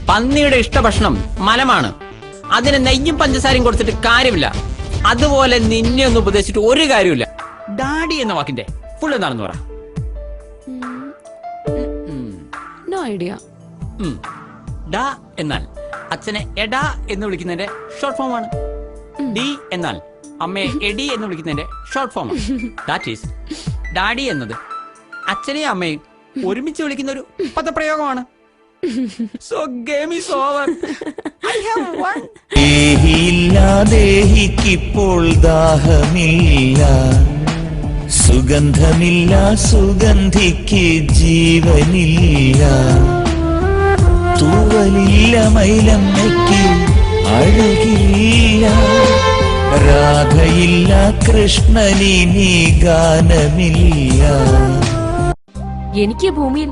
പന്നിയുടെ ഇഷ്ടഭക്ഷണം മലമാണ്. അതിന് നെയ്യും പഞ്ചസാരയും കൊടുത്തിട്ട് കാര്യമില്ല. അതുപോലെ നിന്നെ ഒന്ന് ഉപദേശിച്ചിട്ട് ഒരു കാര്യമില്ല. ഡാഡി എന്ന വാക്കിന്റെ ഫുൾ എന്താണെന്ന് പറ. No idea. ഡാ എന്നാൽ അച്ഛനെ എടാ എന്ന് വിളിക്കുന്നതിന്റെ ഷോർട്ട് ഫോം ആണ്. ഡി എന്നാൽ അമ്മയെ എടി എന്ന് വിളിക്കുന്നതിന്റെ ഷോർട്ട് ഫോം ആണ്. ദാറ്റ് ഈസ് ഡാഡി എന്നത് അച്ഛനെയും അമ്മയും ഒരുമിച്ച് വിളിക്കുന്ന ഒരു പദപ്രയോഗമാണ്. So game is over. I have won. ദേഹിക്കിപ്പോൾ ദാഹമില്ല, സുഗന്ധമില്ല, സുഗന്ധിക്ക് ജീവനില്ല, തൂവലില്ല, മൈലമ്മയ്ക്ക് അഴകില്ല, രാധയില്ല, കൃഷ്ണനിനി ഗാനമില്ല. എനിക്ക് ഭൂമിയിൽ